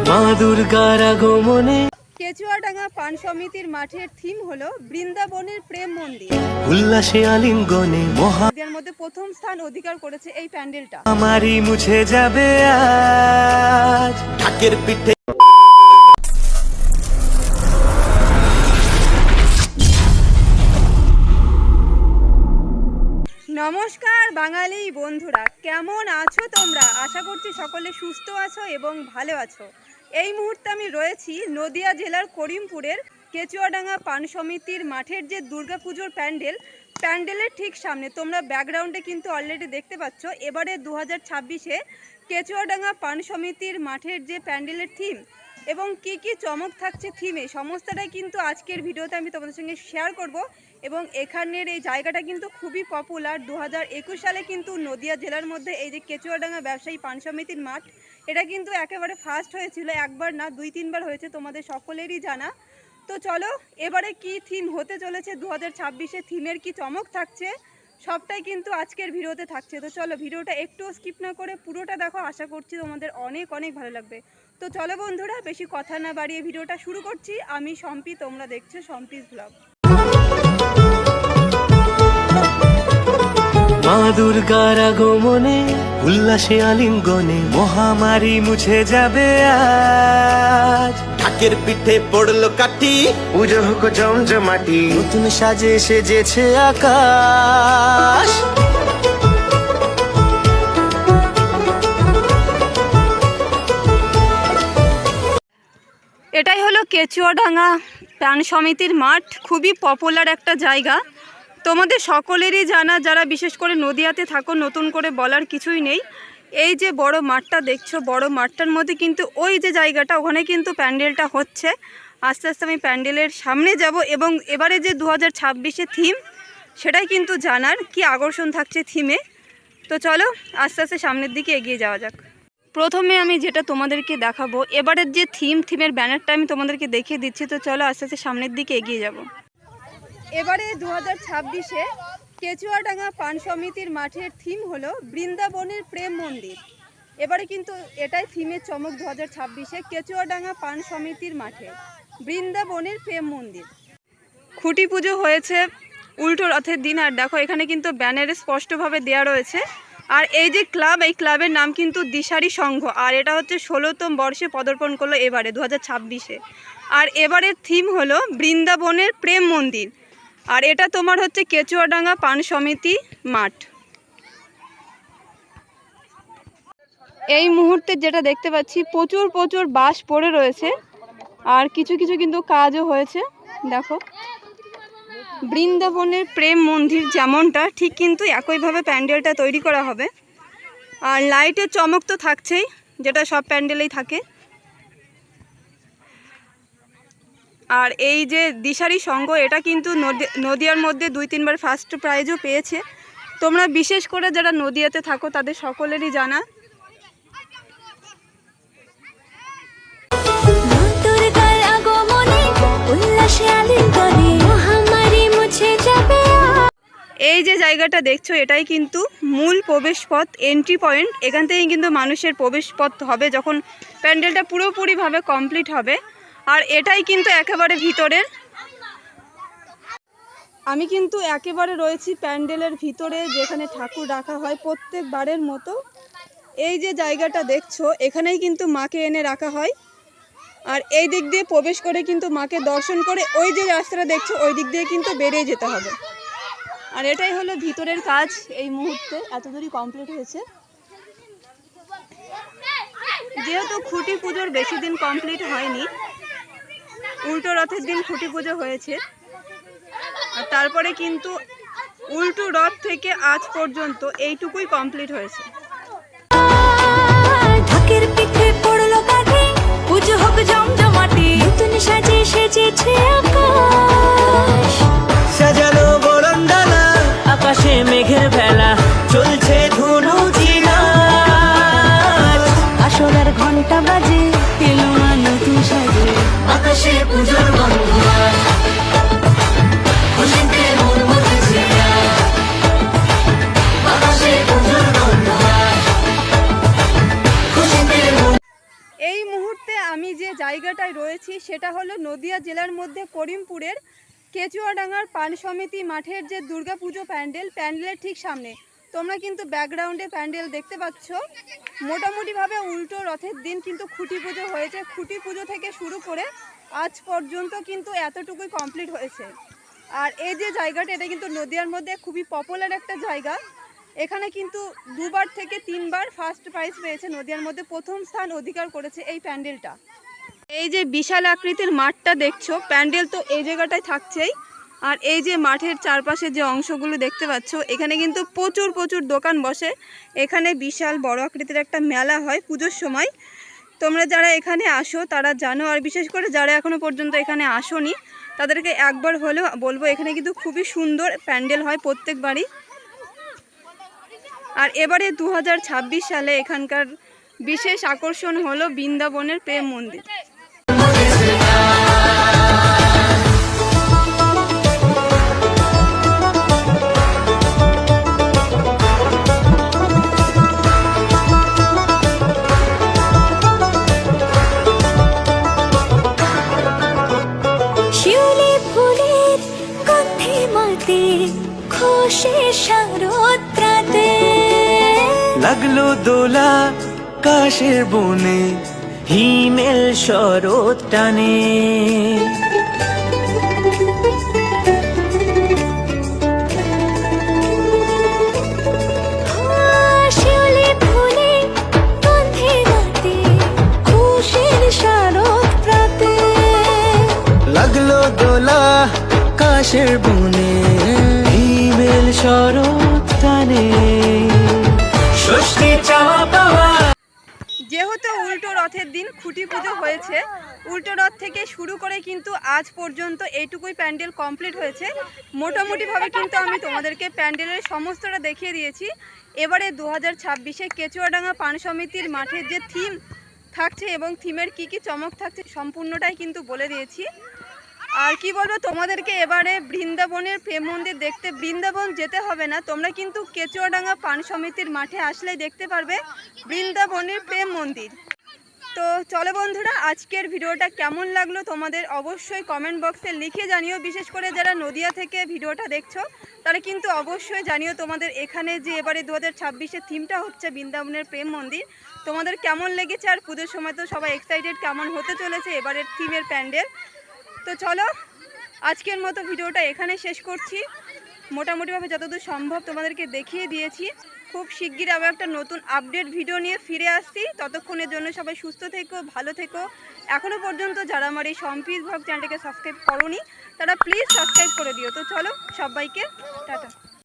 মা দুর্গার আগমনে কেচুয়াডাঙ্গা পান সমিতির মাঠের থিম হলো বৃন্দাবনের প্রেম মন্দির। উল্লাসে আলিঙ্গনে এর মধ্যে প্রথম স্থান অধিকার করেছে এই প্যান্ডেলটা। আমারই মুছে যাবে আজ ঢাকের পিঠে। নমস্কার বাঙালি বন্ধুরা, কেমন আছো তোমরা? আশা করছি সকলে সুস্থ আছো এবং ভালো আছো। এই মুহূর্তে আমি রয়েছি নদিয়া জেলার করিমপুরের কেচুয়াডাঙ্গা পান সমিতির মাঠের যে দুর্গাপুজোর প্যান্ডেলের ঠিক সামনে। তোমরা ব্যাকগ্রাউন্ডে কিন্তু অলরেডি দেখতে পাচ্ছ এবারে 2026-এ কেচুয়াডাঙ্গা পান সমিতির মাঠের যে প্যান্ডেলের থিম এবং কি কি চমক থাকছে থিমে, সমস্তটাই কিন্তু আজকের ভিডিওতে আমি তোমাদের সঙ্গে শেয়ার করব। এবং এখানের এই জায়গাটা কিন্তু খুবই পপুলার। 2021 সালে কিন্তু নদিয়া জেলার মধ্যে এই যে কেচুয়াডাঙ্গা ব্যবসায়ী পান সমিতির মাঠ, এটা কিন্তু একেবারে ফার্স্ট হয়েছিল। একবার না, 2-3 বার হয়েছে, তোমাদের সকলেরই জানা। তো চলো এবারে কি থিম হতে চলেছে, 2026-এ থিমের কি চমক থাকছে, সবটাই কিন্তু আজকের ভিডিওতে থাকছে। তো চলো ভিডিওটা একটুও স্কিপ না করে পুরোটা দেখো, আশা করছি তোমাদের অনেক অনেক ভালো লাগবে। তো চলো বন্ধুরা, বেশি কথা না বাড়িয়ে ভিডিওটা শুরু করছি। আমি সম্পি, তোমরা দেখছো সম্পিস ব্লগ। মা দুর্গার আগমনে উল্লাসে আলিঙ্গনে মহামারী মুছে যাবে আজ ঢাকের পিঠে পড়লো কাঠি, পুজো হোক জমজমাটি, নতুন সাজে সেজেছে আকাশ। এটাই হলো কেচুয়াডাঙ্গা পান সমিতির মাঠ, খুবই পপুলার একটা জায়গা। তোমাদের সকলেরই জানা, যারা বিশেষ করে নদিয়াতে থাকো, নতুন করে বলার কিছুই নেই। এই যে বড় মাঠটা দেখছো, বড় মাঠটার মধ্যে কিন্তু ওই যে জায়গাটা, ওখানে কিন্তু প্যান্ডেলটা হচ্ছে। আস্তে আস্তে আমি প্যান্ডেলের সামনে যাব এবং এবারে যে 2026-এ থিম, সেটাই কিন্তু জানার কি আকর্ষণ থাকছে থিমে। তো চলো আস্তে আস্তে সামনের দিকে এগিয়ে যাওয়া যাক। প্রথমে আমি যেটা তোমাদেরকে দেখাবো, এবারের যে থিমের ব্যানারটা আমি তোমাদেরকে দেখিয়ে দিচ্ছি। তো চলো আস্তে আস্তে সামনের দিকে এগিয়ে যাব। এবারে 2026-এ কেচুয়াডাঙ্গা পান সমিতির মাঠের থিম হলো বৃন্দাবনের প্রেম মন্দির। এবারে কিন্তু এটাই থিমের চমক 2026-এ কেচুয়াডাঙ্গা পান সমিতির মাঠে বৃন্দাবনের প্রেম মন্দির। খুঁটি পুজো হয়েছে উল্টো রথের দিন। আর দেখো এখানে কিন্তু ব্যানারে স্পষ্টভাবে দেওয়া রয়েছে। আর এই যে ক্লাব, এই ক্লাবের নাম কিন্তু দিশারি সংঘ। আর এটা হচ্ছে 16তম বর্ষে পদার্পণ করলো এবারে 2026-এ। আর এবারের থিম হলো বৃন্দাবনের প্রেম মন্দির। আর এটা তোমার হচ্ছে কেচুয়াডাঙ্গা পান সমিতি মাঠ। এই মুহূর্তে যেটা দেখতে পাচ্ছি, প্রচুর বাঁশ পড়ে রয়েছে। আর কিছু কিছু কিন্তু কাজও হয়েছে। দেখো বৃন্দাবনের প্রেম মন্দির যেমনটা, ঠিক কিন্তু একইভাবে প্যান্ডেলটা তৈরি করা হবে। আর লাইটের চমক তো থাকছেই, যেটা সব প্যান্ডেলেই থাকে। আর এই যে দিশারি সংঘ, এটা কিন্তু নদিয়ার মধ্যে 2-3 বার ফার্স্ট প্রাইজও পেয়েছে। তোমরা বিশেষ করে যারা নদিয়াতে থাকো তাদের সকলেরই জানা। এই যে জায়গাটা দেখছো, এটাই কিন্তু মূল প্রবেশ পথ, এন্ট্রি পয়েন্ট। এখান থেকেই কিন্তু মানুষের প্রবেশ পথ হবে যখন প্যান্ডেলটা পুরোপুরিভাবে কমপ্লিট হবে। আর এটাই কিন্তু একেবারে ভিতরের। আমি কিন্তু একেবারে রয়েছি প্যান্ডেলের ভিতরে, যেখানে ঠাকুর রাখা হয় প্রত্যেকবারের মতো। এই যে জায়গাটা দেখছো, এখানেই কিন্তু মাকে এনে রাখা হয়। আর এই দিক দিয়ে প্রবেশ করে কিন্তু মাকে দর্শন করে ওই যে রাস্তাটা দেখছো, ওই দিক দিয়ে কিন্তু বেরিয়ে যেতে হবে। আর এটাই হলো ভিতরের কাজ। এই মুহূর্তে এতদূরই কমপ্লিট হয়েছে। যেহেতু খুঁটি পুজোর বেশি দিন কমপ্লিট হয়নি, উল্টো রথের দিন খুঁটি পুজো হয়েছে। আর তারপরে কিন্তু উল্টো রথ থেকে আজ পর্যন্ত এইটুকুই কমপ্লিট হয়েছে। ঢাকের পিঠে পড়লো কাঠি, পুজো হোক জমজমাটি, নতুন সাজে সেজেছে আকাশ। সাজানো বরণডালা, আকাশে মেঘের ভেলা, চলছে ধুনু জিনার। আসরের ঘন্টা বাজে, এলো নতুন সাজে, আকাশে পুজোর বন্ধুয়া, খুশিতে মন মতেছে আকাশে পুজোর বন্ধুয়া, খুশিতে। এই মুহূর্তে আমি যে জায়গাটায় রয়েছি সেটা হলো নদিয়া জেলার মধ্যে করিমপুরের কেচুয়াডাঙ্গার পান সমিতি মাঠের যে দুর্গাপুজো প্যান্ডেলের ঠিক সামনে। তোমরা কিন্তু ব্যাকগ্রাউন্ডে প্যান্ডেল দেখতে পাচ্ছ। মোটামুটিভাবে উল্টো রথের দিন কিন্তু খুঁটি পুজো হয়েছে। খুঁটি পুজো থেকে শুরু করে আজ পর্যন্ত কিন্তু এতটুকুই কমপ্লিট হয়েছে। আর এই যে জায়গাটা, এটা কিন্তু নদিয়ার মধ্যে খুবই পপুলার একটা জায়গা। এখানে কিন্তু 2বার থেকে 3বার ফার্স্ট প্রাইজ পেয়েছে, নদিয়ার মধ্যে প্রথম স্থান অধিকার করেছে এই প্যান্ডেলটা। এই যে বিশাল আকৃতির মাঠটা দেখছো, প্যান্ডেল তো এই জায়গাটায় থাকছেই। আর এই যে মাঠের চারপাশে যে অংশগুলো দেখতে পাচ্ছ, এখানে কিন্তু প্রচুর দোকান বসে। এখানে বিশাল বড় আকৃতির একটা মেলা হয় পুজোর সময়। তোমরা যারা এখানে আসো তারা জানো, আর বিশেষ করে যারা এখনো পর্যন্ত এখানে আসোনি তাদেরকে একবার হলেও বলবো, এখানে কিন্তু খুবই সুন্দর প্যান্ডেল হয় প্রত্যেকবারই। আর এবারে 2026 সালে এখানকার বিশেষ আকর্ষণ হলো বৃন্দাবনের প্রেম মন্দির। শিউলি ফুলের গন্ধে মাতে খুশি শারদ প্রাতে লাগলো দোলা কাশের বনে, হিমেল শরৎ টানে। শিউলি ফুলের গন্ধে মাতে খুশির শারদ প্রাতে লাগলো দোলা কাশের বনে, হিমেল শরৎ টানে। ষষ্ঠী চাওয়া পাওয়া। যেহেতু উল্টো রথের দিন খুঁটি পুজো হয়েছে, উল্টো রথ থেকে শুরু করে কিন্তু আজ পর্যন্ত এইটুকুই প্যান্ডেল কমপ্লিট হয়েছে। মোটামুটিভাবে কিন্তু আমি তোমাদেরকে প্যান্ডেলের সমস্তটা দেখিয়ে দিয়েছি। এবারে 2026-এ কেচুয়াডাঙ্গা পান সমিতির মাঠের যে থিম থাকছে এবং থিমের কি কি চমক থাকছে সম্পূর্ণটাই কিন্তু বলে দিয়েছি। আর কি বলবো তোমাদেরকে, এবারে বৃন্দাবনের প্রেম মন্দির দেখতে বৃন্দাবন যেতে হবে না, তোমরা কিন্তু কেচুয়াডাঙ্গা পান সমিতির মাঠে আসলেই দেখতে পারবে বৃন্দাবনের প্রেম মন্দির। তো চলো বন্ধুরা, আজকের ভিডিওটা কেমন লাগলো তোমাদের অবশ্যই কমেন্ট বক্সে লিখে জানিও। বিশেষ করে যারা নদিয়া থেকে ভিডিওটা দেখছো তারা কিন্তু অবশ্যই জানিও তোমাদের এখানে যে এবারে 2026-এ থিমটা হচ্ছে বৃন্দাবনের প্রেম মন্দির, তোমাদের কেমন লেগেছে। আর পুজোর সময় তো সবাই এক্সাইটেড কেমন হতে চলেছে এবারের থিমের প্যান্ডেল। তো চলো আজকের মতো ভিডিওটা এখানে শেষ করছি। মোটামুটিভাবে যতদূর সম্ভব তোমাদেরকে দেখিয়ে দিয়েছি। খুব শিগগির আবার একটা নতুন আপডেট ভিডিও নিয়ে ফিরে আসছি। ততক্ষণের জন্য সবাই সুস্থ থেকো, ভালো থেকো। এখনও পর্যন্ত যারা আমার এই সম্প্রীত ভ্লগ চ্যানেলটাকে সাবস্ক্রাইব করোনি তারা প্লিজ সাবস্ক্রাইব করে দিও। তো চলো সবাইকে টাটা।